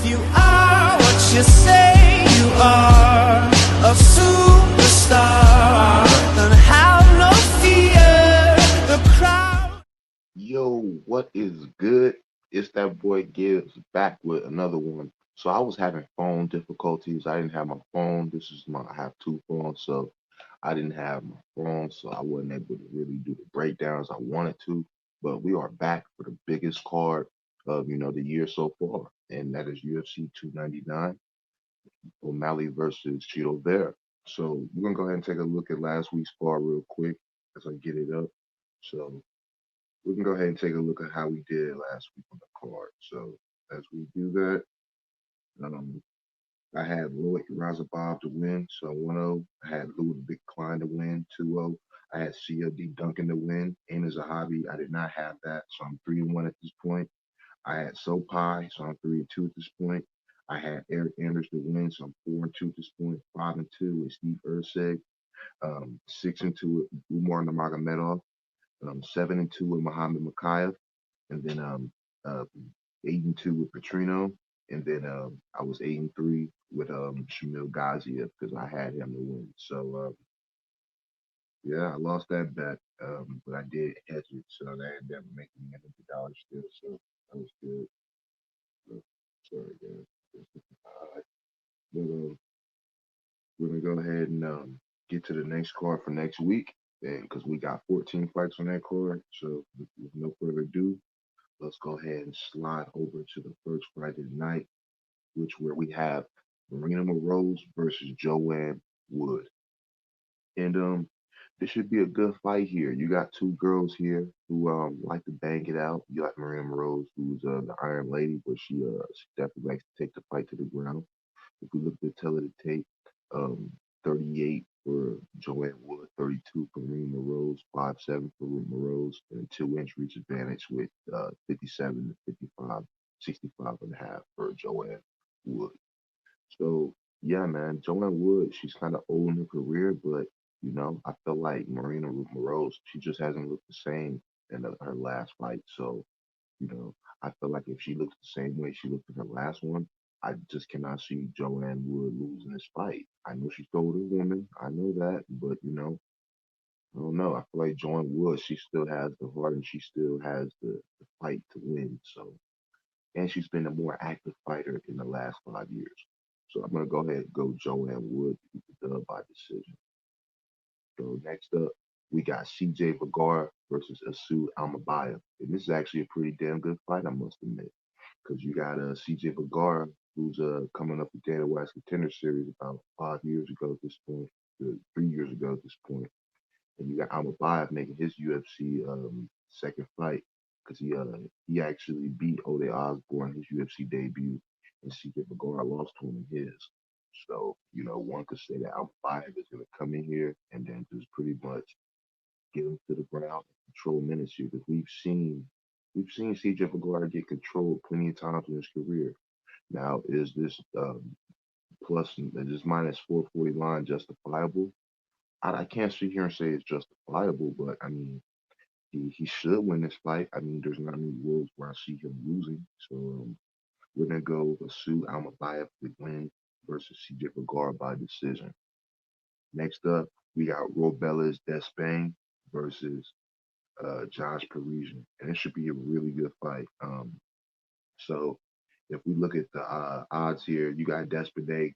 you are what you say you are, a superstar, then have no fear, the crowd. Yo, what is good? It's that boy Gibbs back with another one. So I was having phone difficulties. I didn't have my phone. I have two phones, so I didn't have my phone, so I wasn't able to really do the breakdowns I wanted to. But we are back for the biggest card of the year so far, and that is UFC 299, O'Malley versus Chito Vera. So we're gonna go ahead and take a look at last week's card real quick as I get it up. So we can go ahead and take a look at how we did last week on the card. So as we do that, um, I had Lloyd Razabov to win, so 1-0. I had Ludwig Klein to win, 2-0. I had CLD Duncan to win. Aina Zahabi, I did not have that, so I'm 3-1 at this point. I had Sopai, so I'm 3-2 at this point. I had Eric Anders to win, so I'm 4-2 at this point. 5-2 with Steve Urseg. 6-2 with Umar Nurmagomedov. 7-2 with Muhammad Makayev, and then uh, 8-2 with Petrino, and then I was 8-3 with Shamil Gaziev because I had him to win. So yeah, I lost that bet, but I did hedge it, so that ended up making me $100 still. So that was good. So, sorry, guys. But we're gonna go ahead and get to the next card for next week, and because we got 14 fights on that card. So with no further ado, let's go ahead and slide over to the first fight of the night, where we have Marina Moroz versus Joanne Wood. And this should be a good fight here. You got two girls here who like to bang it out. You got Marina Moroz, who's the Iron Lady, but she definitely likes to take the fight to the ground. If we look at the tape, um, 38 for Joanne Wood, 32 for Marina Moroz, 5'7" for Moroz, and a 2-inch reach advantage with 57 to 55, 65 and a half for Joanne Wood. So yeah, man, Joanne Wood, she's kind of old in her career, but I feel like Marina Moroz, she just hasn't looked the same in her last fight. So you know, I feel like if she looks the same way she looked in her last one, I just cannot see Joanne Wood losing this fight. I know she's the older woman, I know that, but I don't know. I feel like Joanne Wood, she still has the heart and she still has the fight to win. So, and she's been a more active fighter in the last 5 years. So I'm gonna go ahead and go Joanne Wood to get the dub by decision. So next up, we got CJ Vergara versus Asu Almabayev. And this is actually a pretty damn good fight, I must admit, because you got CJ Vergara, who's coming up with Dana White's Contender Series about 5 years ago at this point, 3 years ago at this point, and you got Almabayev making his UFC second fight because he actually beat Ode Osborne his UFC debut, and CJ Vergara lost to him in his. So one could say that Almabayev is going to come in here and then just pretty much get him to the ground and control minutes here because we've seen CJ Vergara get controlled plenty of times in his career. Now, is this minus 440 line justifiable? I can't sit here and say it's justifiable, but I mean, he should win this fight. I mean, there's not many worlds where I see him losing. So we're gonna go with Sue Almabayev to win versus CJ Vergara by decision. Next up, we got Robelis Despaigne versus Josh Parisian, and it should be a really good fight. So if we look at the odds here, you got Despaigne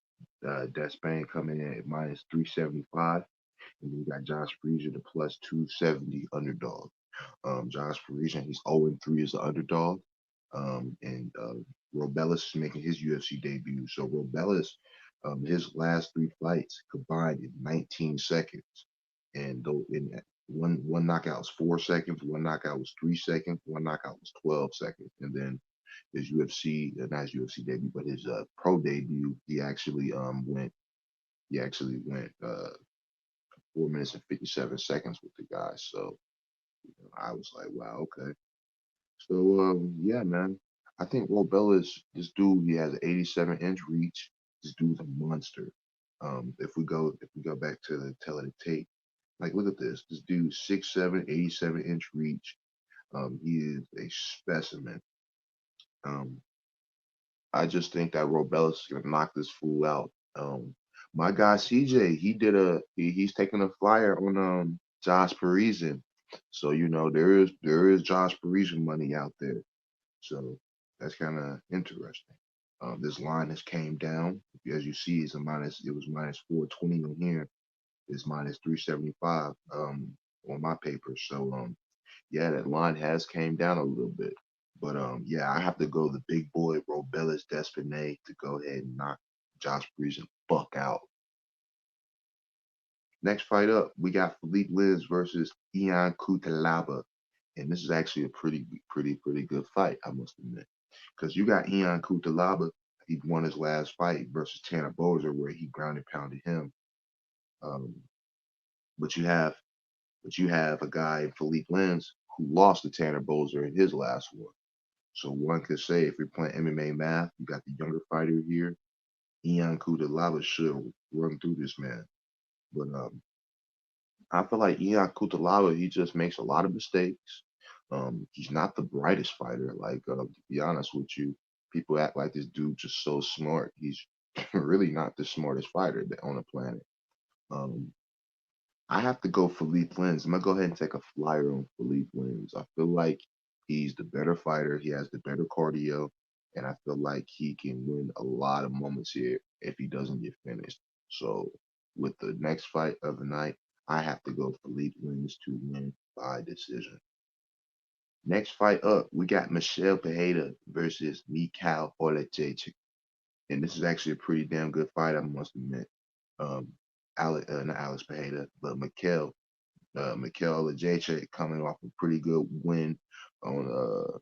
coming in at minus 375, and then you got Josh Parisian at plus 270 underdog. Josh Parisian, he's 0-3 as the underdog. And Robelis is making his UFC debut. So Robelis, his last three fights combined in 19 seconds. And though in one knockout was 4 seconds, one knockout was 3 seconds, one knockout was 12 seconds. And then his not his UFC debut, but his pro debut, he actually went 4 minutes and 57 seconds with the guy. So I was like, wow, okay. So yeah, man. I think Robella is this dude. He has an 87-inch reach. This dude's a monster. If we go back to the tape, like look at this. This dude 6'7", 87-inch reach. He is a specimen. Um, I just think that Robellis is gonna knock this fool out. My guy CJ, he's taking a flyer on Josh Parisian. So there is Josh Parisian money out there. So that's kind of interesting. This line has came down. As you see, it was minus 420 on here. It's minus 375 on my paper. So yeah, that line has came down a little bit. But yeah, I have to go the big boy Robelis Despinay to go ahead and knock Josh Breezen fuck out. Next fight up, we got Philippe Lins versus Ian Cutelaba. And this is actually a pretty good fight, I must admit. Because you got Ian Cutelaba, he won his last fight versus Tanner Boser, where he grounded pounded him. Um, but you have a guy, Philippe Lins, who lost to Tanner Boser in his last one. So one could say if you're playing MMA math, you got the younger fighter here. Ian Cutelaba should run through this man. But I feel like Ian Cutelaba, he just makes a lot of mistakes. He's not the brightest fighter. Like to be honest with you, people act like this dude just so smart. He's really not the smartest fighter on the planet. Um, I have to go Philippe Lins. I'm gonna go ahead and take a flyer on Philippe Lins. I feel like he's the better fighter. He has the better cardio, and I feel like he can win a lot of moments here if he doesn't get finished. So with the next fight of the night, I have to go Philippe Lins to win by decision. Next fight up, we got Michelle Pereira versus Mikhail Oleksiejczuk, and this is actually a pretty damn good fight, I must admit. Um, not Alex Pereira, but Mikhail Oleksiejczuk coming off a pretty good win on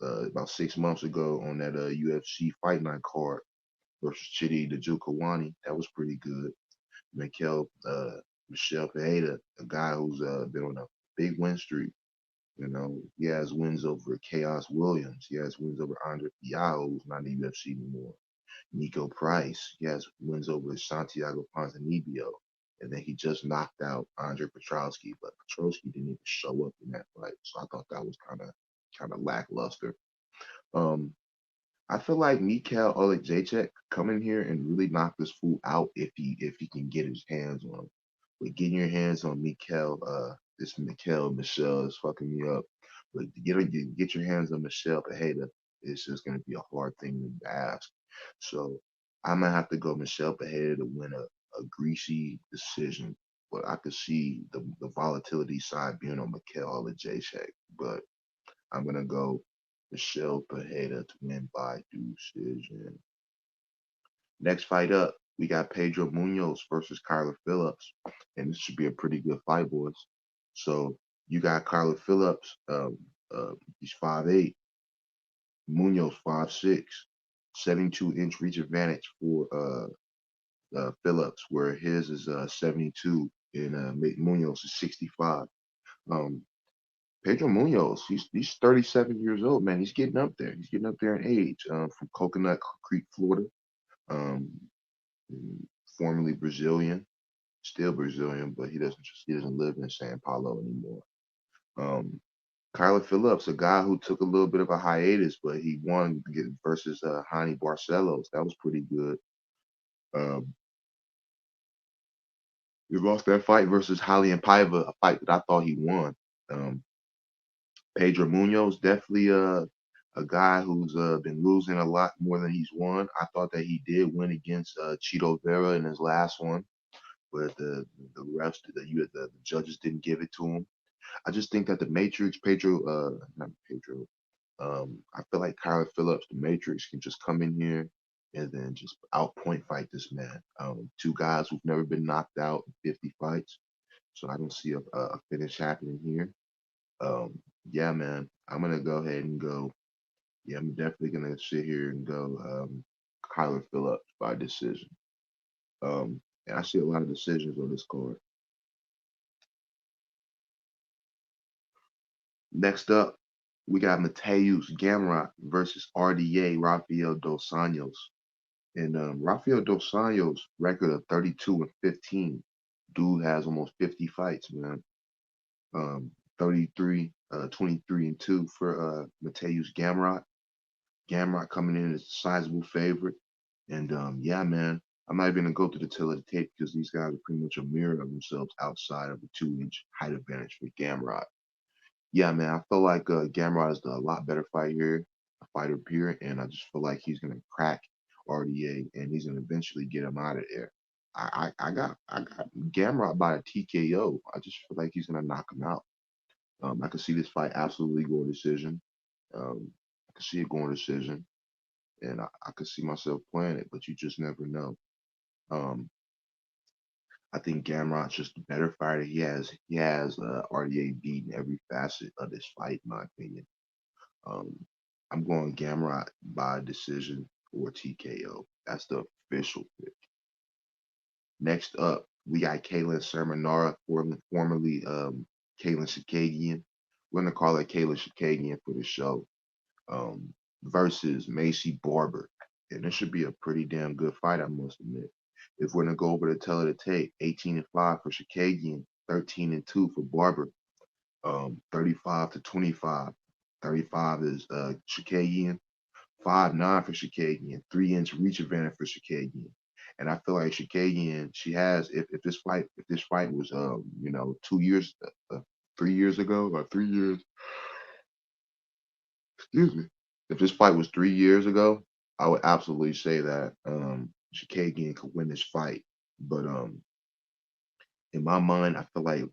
about 6 months ago on that UFC Fight Night card versus Chidi Njokuani. That was pretty good. Mikhail Michelle Pereira, a guy who's been on a big win streak. He has wins over Chaos Williams. He has wins over Andre Fialho, who's not in the UFC anymore. Nico Price. He has wins over Santiago Ponzinibbio. And then he just knocked out Andre Petrowski, but Petrowski didn't even show up in that fight. So I thought that was kind of lackluster. Um, I feel like Mikhail Oleksiejczuk come in here and really knock this fool out if he can get his hands on him. But getting your hands on this Michelle is fucking me up. But to get your hands on Michelle Pereira, it's just gonna be a hard thing to ask. So I'm gonna have to go Michelle Pereira to win a greasy decision. But I could see the volatility side being on Mikhail Oleksiejczuk. But I'm gonna go Michelle Pereira to win by decision. Next fight up, we got Pedro Munoz versus Kyler Phillips, and this should be a pretty good fight, boys. So you got Kyler Phillips, he's 5'8", Munoz 5'6", 72-inch reach advantage for Phillips, where his is 72 and Munoz is 65. Um, Pedro Munoz, he's 37 years old, man. He's getting up there. He's getting up there in age. From Coconut Creek, Florida. Um, Formerly Brazilian, still Brazilian, but he doesn't live in Sao Paulo anymore. Um, Kyler Phillips, a guy who took a little bit of a hiatus, but he won versus Hani Barcelos. That was pretty good. Um, he lost that fight versus Raulian Paiva, a fight that I thought he won. Um, Pedro Munoz, definitely a guy who's been losing a lot more than he's won. I thought that he did win against Chito Vera in his last one, but the refs, the judges didn't give it to him. I just think that the Matrix, not Pedro, I feel like Kyler Phillips, the Matrix, can just come in here and then just outpoint fight this man. Two guys who've never been knocked out in 50 fights, so I don't see a finish happening here. Yeah, man, I'm gonna go ahead and go. Yeah, I'm definitely gonna sit here and go Kyler Phillips by decision. And I see a lot of decisions on this card. Next up, we got Mateus Gamrot versus RDA Rafael Dos Anjos. And Rafael Dos Anjos record of 32 and 15. Dude has almost 50 fights, man. 33, 23 and 2 for Mateus Gamrot. Gamrot coming in as a sizable favorite. And yeah, man, I'm not even gonna go through the tail of the tape because these guys are pretty much a mirror of themselves outside of the 2 inch height advantage for Gamrot. Yeah, man, I feel like Gamrot is a lot better fighter here, and I just feel like he's gonna crack RDA and he's gonna eventually get him out of there. I got Gamrot by a TKO. I just feel like he's gonna knock him out. I could see this fight absolutely going decision. I could see it going decision, and I could see myself playing it, but you just never know. Um, I think Gamrot's just a better fighter. He has RDA beat in every facet of this fight, in my opinion. Um, I'm going Gamrot by decision or TKO. That's the official pick. Next up, we got Kaylin Sermonara, formerly Kaylin Shakagian. We're gonna call her Kaylin Shakagian for the show. Versus Macy Barber. And this should be a pretty damn good fight, I must admit. If we're gonna go over the tail of the tape, 18-5 for Shakagian, 13-2 for Barber, 35-25. 35 is Shakagian, 5'9" for Shakagian, 3-inch reach advantage for Shakagian. And I feel like Shakagian, she has if this fight was 2 years 3 years ago or 3 years, excuse me. If this fight was 3 years ago, I would absolutely say that Shakagian could win this fight. But in my mind, I feel like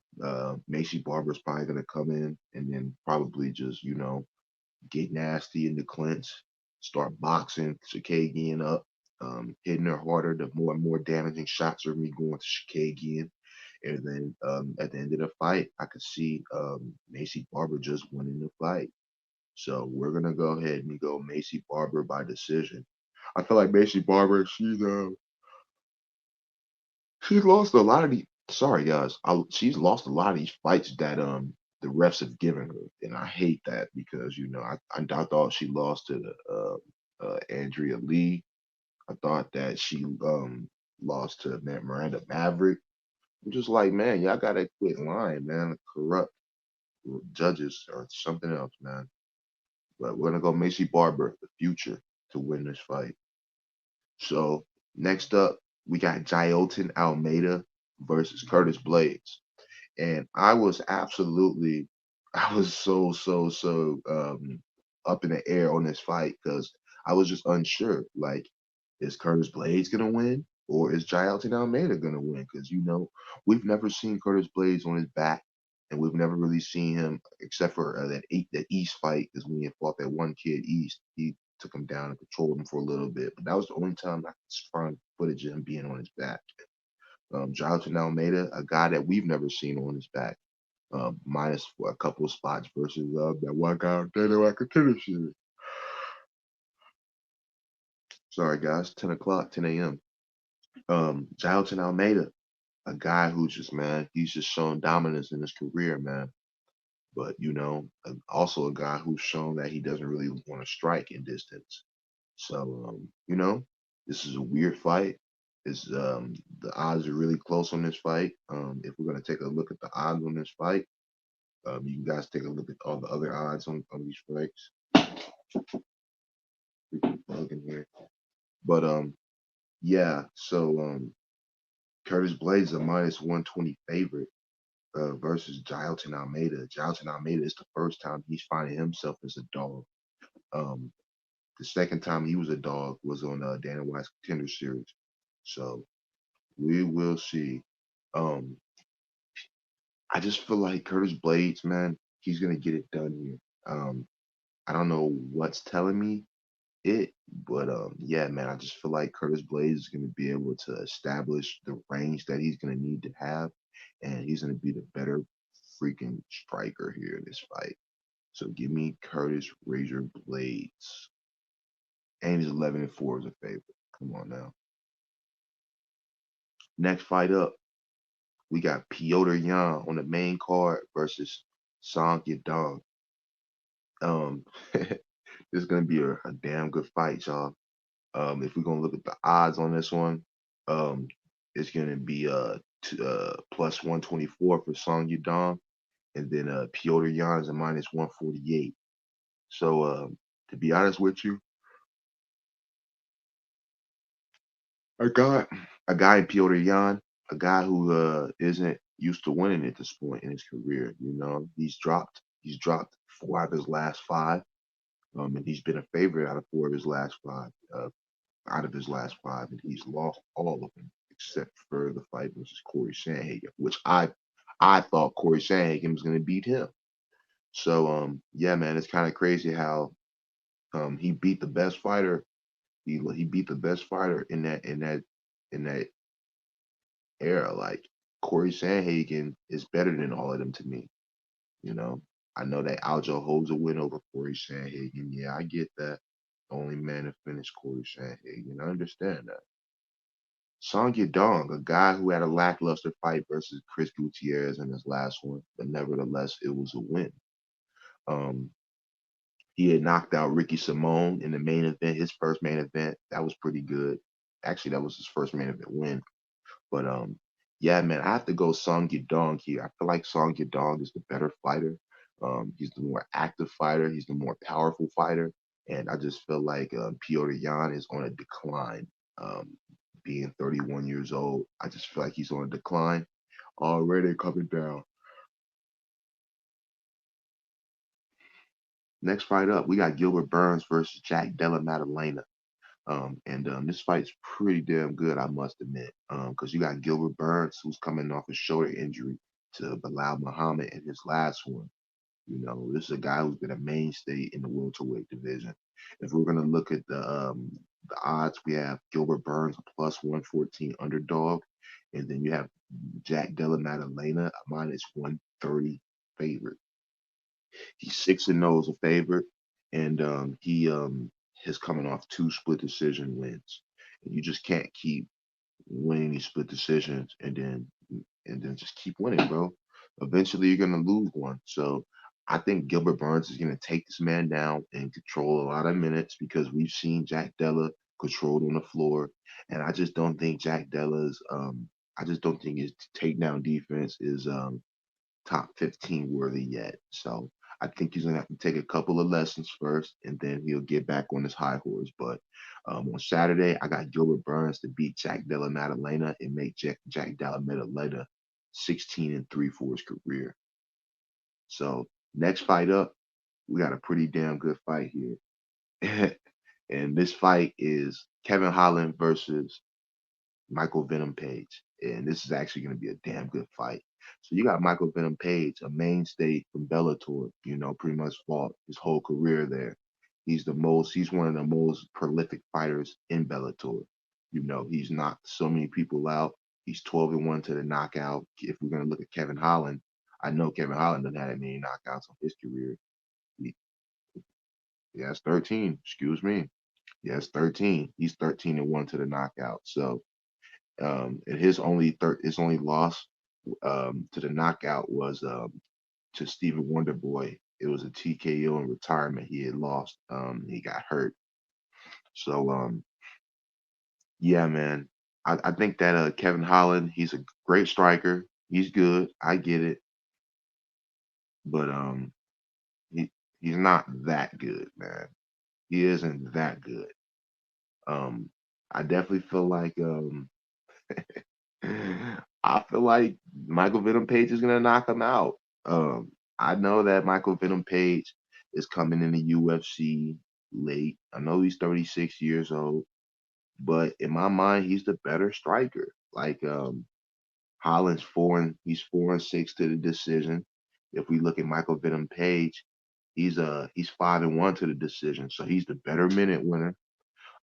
Macy Barber's probably gonna come in and then probably just get nasty in the clinch, start boxing Shakagian up, hitting her harder. The more and more damaging shots are me going to Shakagian. And then at the end of the fight, I could see Macy Barber just winning the fight. So we're gonna go ahead and go Macy Barber by decision. I feel like Macy Barber, she's lost a lot of the sorry guys, she's lost a lot of these fights that the refs have given her, and I hate that because I thought she lost to the Andrea Lee. I thought that she lost to Miranda Maverick. I'm just like, man, y'all gotta quit lying, man. Corrupt judges or something else, man. But we're gonna go Macy Barber, the future, to win this fight. So next up, we got Jailton Almeida versus Curtis Blades. And I was so up in the air on this fight because I was just unsure. Like, is Curtis Blades gonna win or is Jailton Almeida gonna win? Because we've never seen Curtis Blades on his back, and we've never really seen him except for that East fight is when he fought that one kid East. He took him down and controlled him for a little bit, but that was the only time I could find footage of him being on his back. Jonathan Almeida, a guy that we've never seen on his back, minus for a couple of spots versus that one guy Dana White Contender Series. Sorry, guys, 10 o'clock, 10 a.m. Jonathan Almeida, a guy who's just, man, he's just shown dominance in his career, man. But, also a guy who's shown that he doesn't really want to strike in distance. So, this is a weird fight. It's the odds are really close on this fight. If we're gonna take a look at the odds on this fight, you guys take a look at all the other odds on these fights. We can plug in here. But yeah, so Curtis Blades is a minus 120 favorite versus Jailton Almeida. Jailton Almeida is the first time he's finding himself as a dog. Um, the second time he was a dog was on Dana White's Contender Series. So we will see. Um, I just feel like Curtis Blades, man, he's gonna get it done here. I don't know what's telling me it, but yeah, man, I just feel like Curtis Blades is gonna be able to establish the range that he's gonna need to have, and he's gonna be the better freaking striker here in this fight. So give me Curtis Razor Blades, and he's 11-4 as a favorite. Come on now. Next fight up, we got Piotr Yan on the main card versus Song Yadong. This is gonna be a damn good fight, y'all. If we're gonna look at the odds on this one, um, it's gonna be plus 124 for Song Yadong, and then Piotr Yan is a minus 148. So to be honest with you, A guy, a guy in Piotr Jan, a guy who isn't used to winning at this point in his career. You know, he's dropped four of his last five, and he's been a favorite out of four of his last five. And he's lost all of them except for the fight versus Corey Sandhagen, which I thought Corey Sandhagen was going to beat him. So yeah, man, it's kind of crazy how he beat the best fighter. He beat the best fighter in that era. Like Corey Sandhagen is better than all of them to me. You know, I know that Aljo holds a win over Corey Sandhagen. Yeah, I get that. The only man to finish Corey Sandhagen. I understand that. Song Yadong, a guy who had a lackluster fight versus Chris Gutierrez in his last one, but nevertheless, it was a win. Um, he had knocked out Ricky Simone in the main event, his first main event. That was pretty good. Actually, that was his first main event win. But yeah, man, I have to go Song Yadong here. I feel like Song Yadong is the better fighter. He's the more active fighter. He's the more powerful fighter. And I just feel like Piotr Jan is on a decline. Um, being 31 years old, I just feel like he's on a decline. Already coming down. Next fight up, we got Gilbert Burns versus Jack Della Maddalena. And this fight's pretty damn good, I must admit. Because you got Gilbert Burns, who's coming off a shoulder injury to Bilal Muhammad in his last one. You know, this is a guy who's been a mainstay in the welterweight division. If we're gonna look at the odds, we have Gilbert Burns plus 114 underdog, and then you have Jack Della Maddalena a minus 130 favorite. He's 6-0 as a favorite, and he is coming off two split decision wins. And you just can't keep winning these split decisions and then just keep winning, bro. Eventually, you're gonna lose one. So I think Gilbert Burns is gonna take this man down and control a lot of minutes because we've seen Jack Della controlled on the floor, and I just don't think his takedown defense is top 15 worthy yet. So I think he's gonna have to take a couple of lessons first, and then he'll get back on his high horse. But on Saturday, I got Gilbert Burns to beat Jack Della Maddalena and make Jack Della Maddalena 16-3 for his career. So next fight up, we got a pretty damn good fight here. And this fight is Kevin Holland versus Michael Venom Page. And this is actually going to be a damn good fight. So you got Michael Venom Page, a mainstay from Bellator, you know, pretty much fought his whole career there. He's one of the most prolific fighters in Bellator. You know, he's knocked so many people out. He's 12-1 to the knockout. If we're going to look at Kevin Holland, I know Kevin Holland doesn't have that many knockouts in his career. He, he has 13, excuse me. He has 13. He's 13-1 to the knockout. So and his only loss to the knockout was to Stephen Wonderboy. It was a TKO in retirement. He had lost. He got hurt. So yeah, man. I think that Kevin Holland, he's a great striker. He's good. I get it, but he he's not that good, man. He isn't that good. Um, I definitely feel like I feel like Michael Venom Page is gonna knock him out. I know that Michael Venom Page is coming in the UFC late. I know he's 36 years old, but in my mind, he's the better striker. Like he's 4-6 to the decision. If we look at Michael Venom Page, he's 5-1 to the decision, so he's the better minute winner.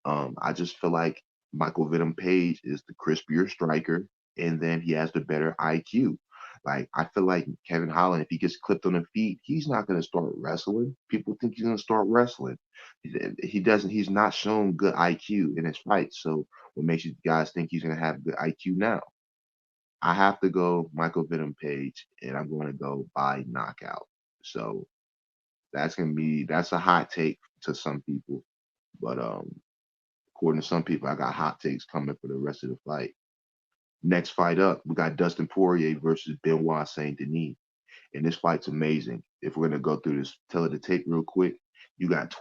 I just feel like Michael Venom Page is the crispier striker, and then he has the better IQ. Like I feel like Kevin Holland, if he gets clipped on the feet, he's not going to start wrestling. People think he's going to start wrestling. He doesn't. He's not shown good IQ in his fights. So what makes you guys think he's going to have good IQ now? I have to go Michael Venom Page, and I'm going to go by knockout. So that's a hot take to some people, but according to some people, I got hot takes coming for the rest of the fight. Next fight up, we got Dustin Poirier versus Benoit Saint Denis. And this fight's amazing. If we're gonna go through this, tell it to tape real quick. You got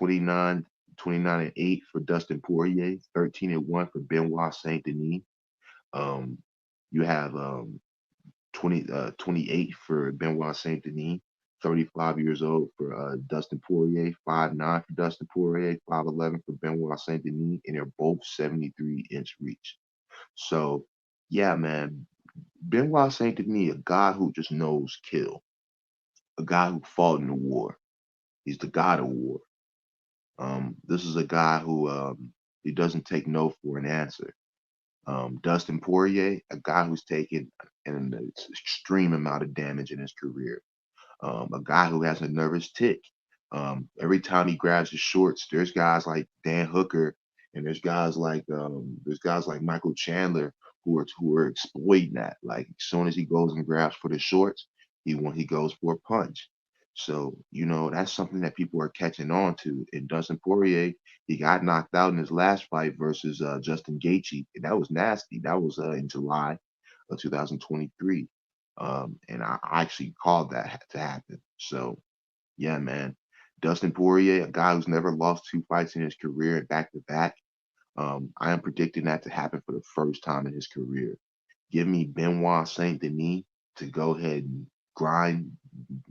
29-8 for Dustin Poirier, 13-1 for Benoit Saint Denis. Um, you have 28 for Benoit Saint Denis, 35 years old for Dustin Poirier, 5'9" for Dustin Poirier, 5'11" for Benoit Saint Denis, and they're both 73-inch reach. So, yeah, man, Benoit Saint Denis, a guy who just knows kill, a guy who fought in the war. He's the god of war. This is a guy who he doesn't take no for an answer. Dustin Poirier, a guy who's taken an extreme amount of damage in his career. A guy who has a nervous tick. Every time he grabs his shorts, there's guys like Dan Hooker and there's guys like Michael Chandler who are exploiting that. Like as soon as he goes and grabs for the shorts, he goes for a punch. So that's something that people are catching on to. And Dustin Poirier, he got knocked out in his last fight versus Justin Gaethje, and that was nasty. That was in July of 2023. And I actually called that to happen. So yeah, man. Dustin Poirier, a guy who's never lost two fights in his career back to back. I am predicting that to happen for the first time in his career. Give me Benoit Saint Denis to go ahead and grind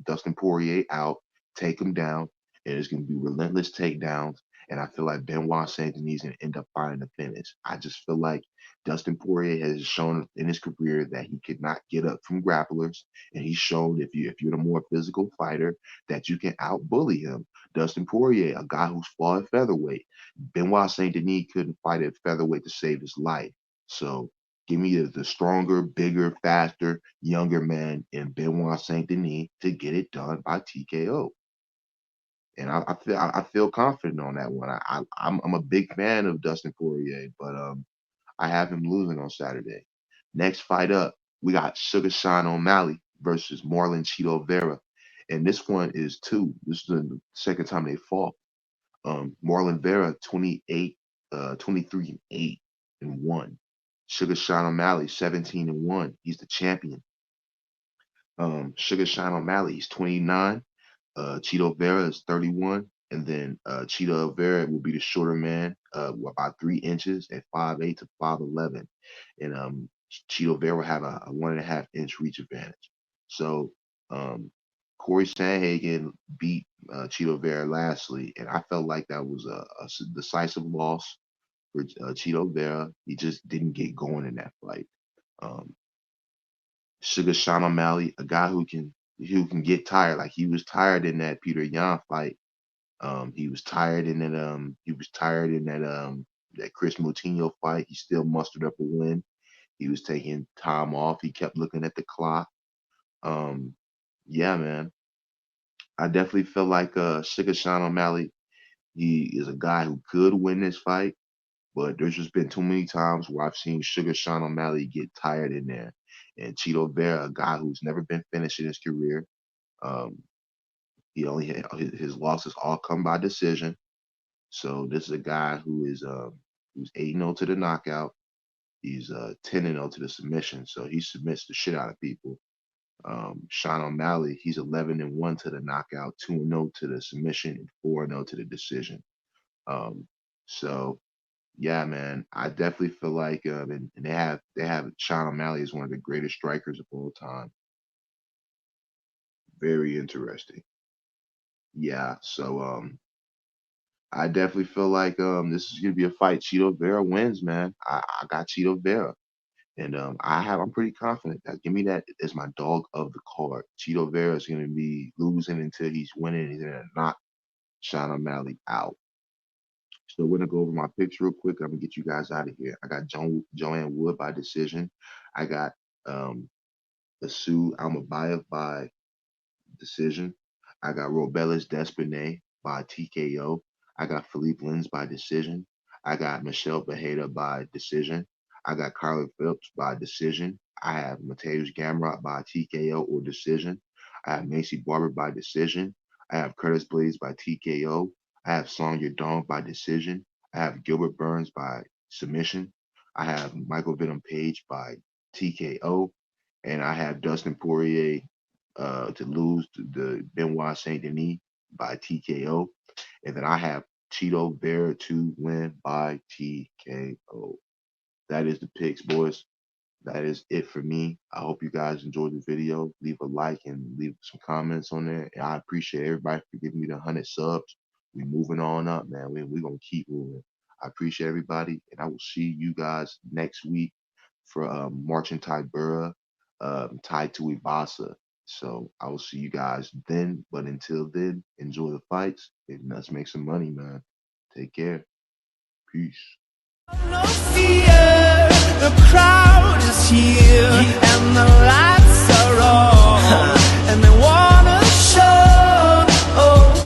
Dustin Poirier out, take him down, and it's going to be relentless takedowns. And I feel like Benoit Saint Denis is going to end up finding the finish. I just feel like Dustin Poirier has shown in his career that he could not get up from grapplers, and he's shown if you're the more physical fighter that you can out bully him. Dustin Poirier, a guy who's fought at featherweight, Benoit Saint Denis couldn't fight at featherweight to save his life. So give me the stronger, bigger, faster, younger man in Benoit Saint Denis to get it done by TKO. And I feel confident on that one. I'm a big fan of Dustin Poirier, but I have him losing on Saturday. Next fight up, we got Sugar Sean O'Malley versus Marlon Chito Vera, and this one is two. This is the second time they fought. Marlon Vera 23-8 and 1. Sugar Sean O'Malley 17-1. He's the champion. Sugar Sean O'Malley, he's 29. Chito Vera is 31. And then Chito Vera will be the shorter man, about 3 inches at 5'8" to 5'11". And Chito Vera will have a 1.5 inch reach advantage. So Corey Sandhagen beat Chito Vera lastly, and I felt like that was a decisive loss for Chito Vera. He just didn't get going in that fight. Um, Sugar Sean O'Malley, a guy who can get tired. Like he was tired in that Peter Yan fight. He was tired in that that Chris Moutinho fight. He still mustered up a win. He was taking time off. He kept looking at the clock. Um, yeah, man. I definitely feel like Sugar Sean O'Malley, he is a guy who could win this fight, but there's just been too many times where I've seen Sugar Sean O'Malley get tired in there. And Chito Vera, a guy who's never been finished in his career, um, he only had his losses all come by decision. So this is a guy who's 8-0 to the knockout. He's 10-0 to the submission. So he submits the shit out of people. Sean O'Malley, he's 11-1 to the knockout, 2-0 to the submission, and 4-0 to the decision. Um, so yeah, man, I definitely feel like and they have Sean O'Malley as one of the greatest strikers of all time. Very interesting. Yeah, so I definitely feel like this is gonna be a fight. Cheeto Vera wins, man. I got Cheeto Vera. And I'm pretty confident that give me that as my dog of the card. Cheeto Vera is gonna be losing until he's winning. He's gonna knock Sean O'Malley out. So we're gonna go over my picks real quick. I'm gonna get you guys out of here. I got Joanne Wood by decision. I got um Asu Almabayev by decision. I got Robelis Despinay by TKO. I got Philippe Lins by decision. I got Michelle Beheda by decision. I got Carla Phillips by decision. I have Mateusz Gamrot by TKO or decision. I have Macy Barber by decision. I have Curtis Blades by TKO. I have Song Yadong by decision. I have Gilbert Burns by submission. I have Michael Venom Page by TKO. And I have Dustin Poirier to lose to the Benoit Saint Denis by TKO. And then I have Cheeto Bear to win by TKO. That is the picks, boys. That is it for me. I hope you guys enjoyed the video. Leave a like and leave some comments on there. And I appreciate everybody for giving me the 100 subs. We moving on up, man. We gonna keep moving. I appreciate everybody, and I will see you guys next week for Marching Tybura, tied to Ibasa. So I will see you guys then. But until then, enjoy the fights and let's make some money, man. Take care. Peace. no fear. The crowd is here, and the light.